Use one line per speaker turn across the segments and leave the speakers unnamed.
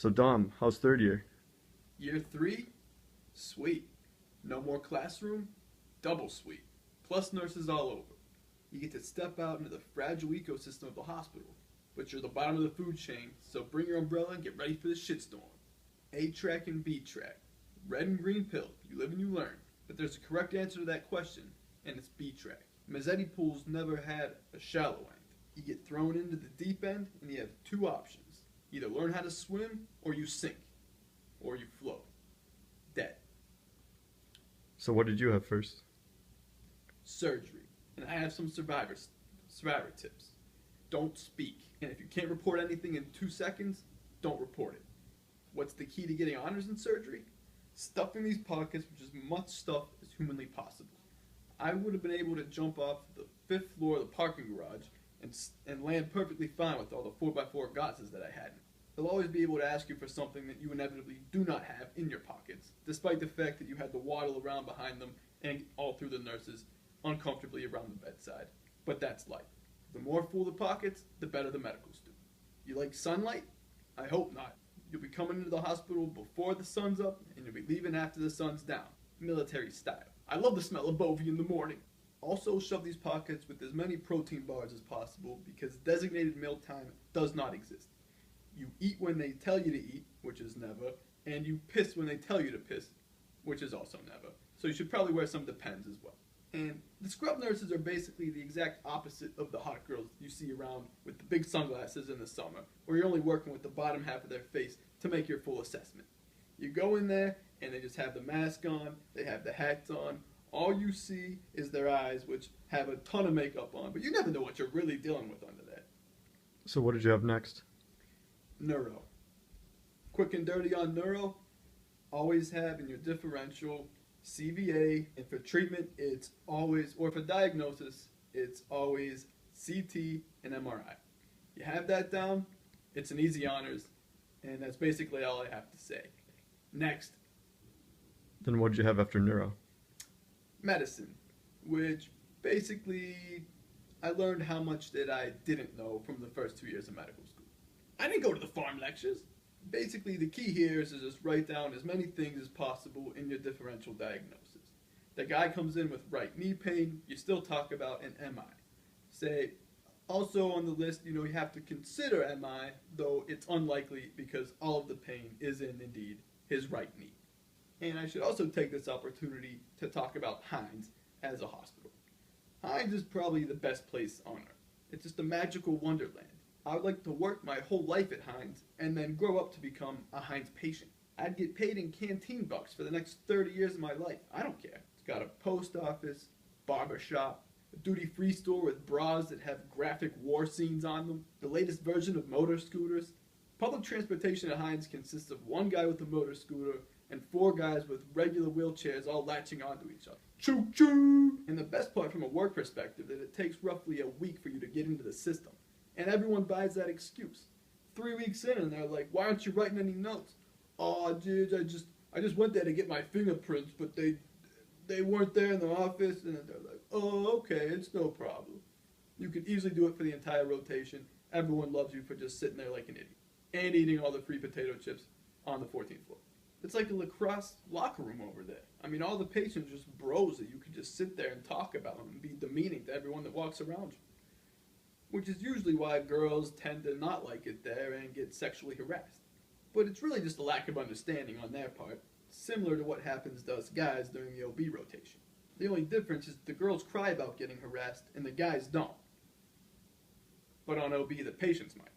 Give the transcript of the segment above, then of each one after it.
So Dom, how's third year?
Year 3? Sweet. No more classroom? Double sweet. Plus nurses all over. You get to step out into the fragile ecosystem of the hospital, but you're the bottom of the food chain, so bring your umbrella and get ready for the shitstorm. A track and B track. Red and green pill. You live and you learn. But there's a correct answer to that question, and it's B track. Mazzetti pools never had a shallow end. You get thrown into the deep end, and you have two options. Either learn how to swim, or you sink. Or you float. Dead.
So what did you have first?
Surgery. And I have some survivor tips. Don't speak. And if you can't report anything in 2 seconds, don't report it. What's the key to getting honors in surgery? Stuffing these pockets with as much stuff as humanly possible. I would have been able to jump off the 5th floor of the parking garage and land perfectly fine with all the 4x4 gauzes that I had. They'll always be able to ask you for something that you inevitably do not have in your pockets, despite the fact that you had to waddle around behind them and all through the nurses uncomfortably around the bedside. But that's life. The more full the pockets, the better the medicals do. You like sunlight? I hope not. You'll be coming into the hospital before the sun's up, and you'll be leaving after the sun's down. Military style. I love the smell of bovie in the morning. Also shove these pockets with as many protein bars as possible because designated meal time does not exist. You eat when they tell you to eat, which is never, and you piss when they tell you to piss, which is also never. So you should probably wear some Depends as well. And the scrub nurses are basically the exact opposite of the hot girls you see around with the big sunglasses in the summer, where you're only working with the bottom half of their face to make your full assessment. You go in there, and they just have the mask on, they have the hats on. All you see is their eyes, which have a ton of makeup on, but you never know what you're really dealing with under that.
So what did you have next?
Neuro. Quick and dirty on neuro, always have in your differential CVA, and for treatment it's always, or for diagnosis, it's always CT and MRI. You have that down, it's an easy honors, and that's basically all I have to say. Next,
Then what did you have after neuro?
medicine, which basically I learned how much that I didn't know from the first 2 years of medical school. I didn't go to the farm lectures. Basically, the key here is to just write down as many things as possible in your differential diagnosis. The guy comes in with right knee pain, you still talk about an MI. Say, also on the list, you have to consider MI, though it's unlikely because all of the pain is in, indeed, his right knee. And I should also take this opportunity to talk about Hines as a hospital. Hines is probably the best place on earth. It's just a magical wonderland. I would like to work my whole life at Hines and then grow up to become a Hines patient. I'd get paid in canteen bucks for the next 30 years of my life. I don't care. It's got a post office, barber shop, a duty-free store with bras that have graphic war scenes on them, the latest version of motor scooters. Public transportation at Hines consists of one guy with a motor scooter and 4 guys with regular wheelchairs all latching onto each other. Choo-choo! And the best part from a work perspective is that it takes roughly a week for you to get into the system. And everyone buys that excuse. 3 weeks in and they're like, why aren't you writing any notes? Oh, dude, I just went there to get my fingerprints, but they weren't there in the office. And they're like, oh, okay, it's no problem. You could easily do it for the entire rotation. Everyone loves you for just sitting there like an idiot. And eating all the free potato chips on the 14th floor. It's like a lacrosse locker room over there. I mean, all the patients are just bros that you could just sit there and talk about them and be demeaning to everyone that walks around you. Which is usually why girls tend to not like it there and get sexually harassed. But it's really just a lack of understanding on their part, similar to what happens to us guys during the OB rotation. The only difference is the girls cry about getting harassed and the guys don't. But on OB, the patients might.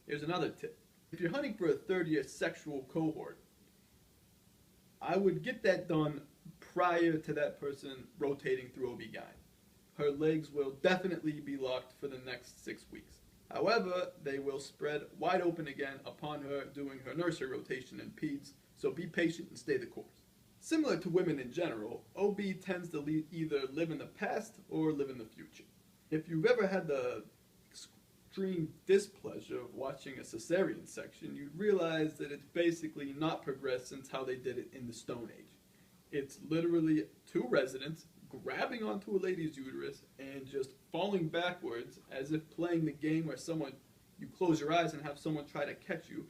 Here's another tip. If you're hunting for a third-year sexual cohort, I would get that done prior to that person rotating through OB-GYN. Her legs will definitely be locked for the next 6 weeks. However, they will spread wide open again upon her doing her nursery rotation in peds, so be patient and stay the course. Similar to women in general, OB tends to either live in the past or live in the future. If you've ever had the extreme displeasure of watching a cesarean section, you'd realize that it's basically not progressed since how they did it in the Stone Age. It's literally 2 residents grabbing onto a lady's uterus and just falling backwards as if playing the game where you close your eyes and have someone try to catch you,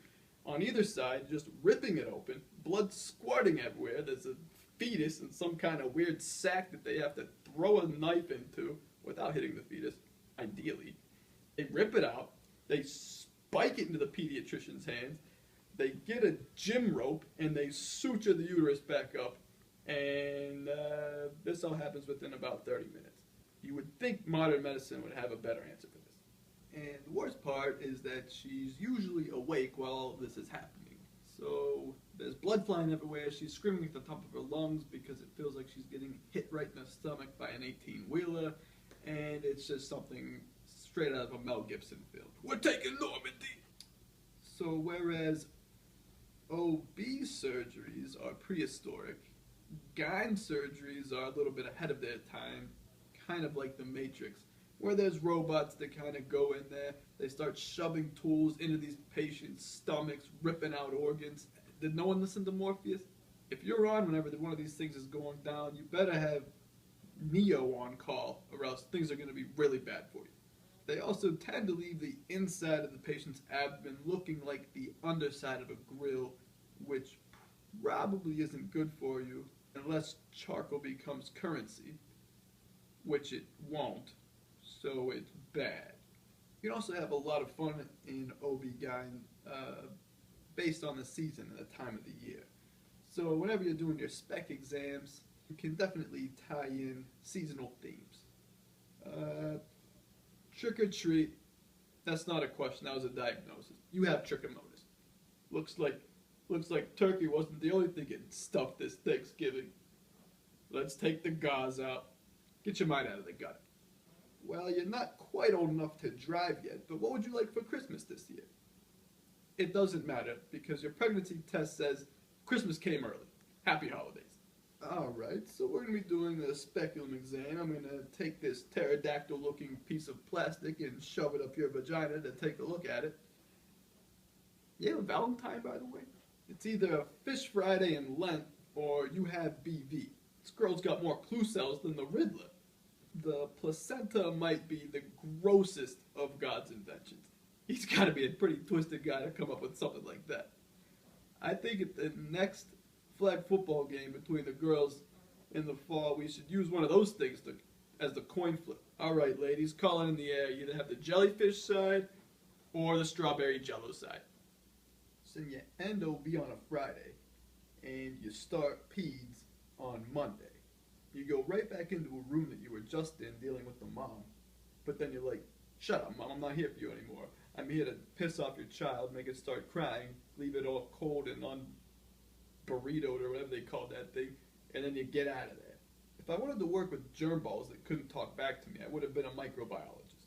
On either side, just ripping it open, blood squirting everywhere. There's a fetus in some kind of weird sack that they have to throw a knife into without hitting the fetus, ideally. They rip it out, they spike it into the pediatrician's hands, they get a gym rope, and they suture the uterus back up, and this all happens within about 30 minutes. You would think modern medicine would have a better answer for this. And the worst part is that she's usually awake while all this is happening. So there's blood flying everywhere. She's screaming at the top of her lungs because it feels like she's getting hit right in the stomach by an 18-wheeler. And it's just something straight out of a Mel Gibson film. We're taking Normandy! So whereas OB surgeries are prehistoric, gyne surgeries are a little bit ahead of their time, kind of like the Matrix, where there's robots that kind of go in there, they start shoving tools into these patients' stomachs, ripping out organs. Did no one listen to Morpheus? If you're on whenever one of these things is going down, you better have Neo on call, or else things are going to be really bad for you. They also tend to leave the inside of the patient's abdomen looking like the underside of a grill, which probably isn't good for you unless charcoal becomes currency, which it won't, so it's bad. You can also have a lot of fun in OB-GYN based on the season and the time of the year. So whenever you're doing your spec exams, you can definitely tie in seasonal themes. Trick or treat, that's not a question, that was a diagnosis. You have trichomonas. Looks like turkey wasn't the only thing getting stuffed this Thanksgiving. Let's take the gauze out. Get your mind out of the gutter. Well, you're not quite old enough to drive yet, but what would you like for Christmas this year? It doesn't matter, because your pregnancy test says Christmas came early. Happy holidays. Alright, so we're going to be doing the speculum exam. I'm going to take this pterodactyl-looking piece of plastic and shove it up your vagina to take a look at it. You have a Valentine, by the way? It's either a Fish Friday in Lent, or you have BV. This girl's got more clue cells than the Riddler. The placenta might be the grossest of God's inventions. He's got to be a pretty twisted guy to come up with something like that. I think at the next flag football game between the girls in the fall, we should use one of those things as the coin flip. Alright, ladies, call it in the air. You either have the jellyfish side or the strawberry jello side. So you end OB on a Friday, and you start peds on Monday. You go right back into a room that you were just in dealing with the mom, but then you're like, shut up, Mom, I'm not here for you anymore. I'm here to piss off your child, make it start crying, leave it all cold and un-burritoed or whatever they called that thing, and then you get out of there. If I wanted to work with germ balls that couldn't talk back to me, I would have been a microbiologist.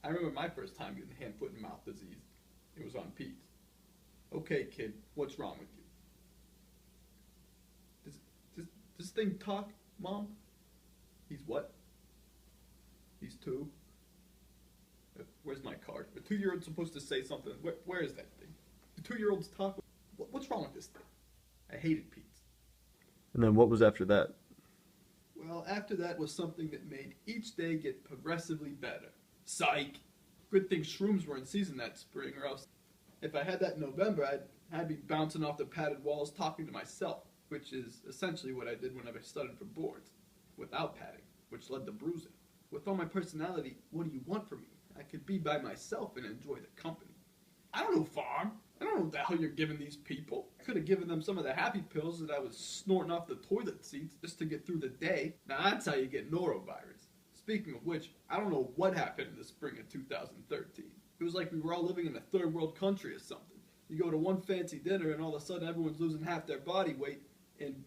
I remember my first time getting hand, foot, and mouth disease. It was on peds. Okay, kid, what's wrong with you? Does this thing talk, Mom? He's what? He's 2. Where's my card? The 2-year-old's supposed to say something. Where is that thing? The 2-year-olds talk. What's wrong with this thing? I hated peds.
And then what was after that?
Well, after that was something that made each day get progressively better. Psych! Good thing shrooms were in season that spring, or else if I had that in November, I'd be bouncing off the padded walls talking to myself, which is essentially what I did whenever I studied for boards, without padding, which led to bruising. With all my personality, what do you want from me? I could be by myself and enjoy the company. I don't know, Farm. I don't know what the hell you're giving these people. I could have given them some of the happy pills that I was snorting off the toilet seats just to get through the day. Now that's how you get norovirus. Speaking of which, I don't know what happened in the spring of 2013. It was like we were all living in a third world country or something. You go to one fancy dinner and all of a sudden everyone's losing half their body weight in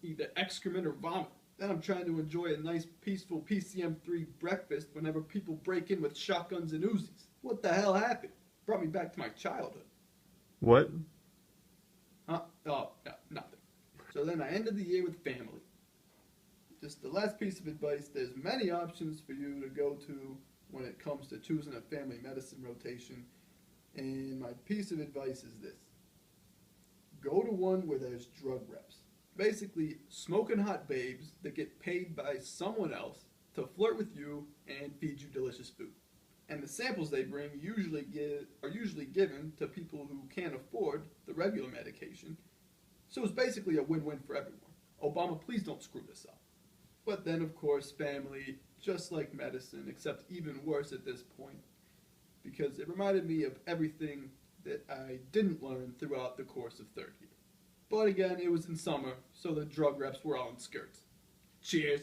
either excrement or vomit. Then I'm trying to enjoy a nice, peaceful PCM3 breakfast whenever people break in with shotguns and Uzis. What the hell happened? Brought me back to my childhood.
What?
Huh? Oh, no, nothing. So then I ended the year with family. Just the last piece of advice, there's many options for you to go to when it comes to choosing a family medicine rotation. And my piece of advice is this. Go to one where there's drug reps. Basically, smoking hot babes that get paid by someone else to flirt with you and feed you delicious food. And the samples they bring are usually given to people who can't afford the regular medication. So it's basically a win-win for everyone. Obama, please don't screw this up. But then, of course, family, just like medicine, except even worse at this point, because it reminded me of everything that I didn't learn throughout the course of third year. But again, it was in summer, so the drug reps were all in skirts. Cheers.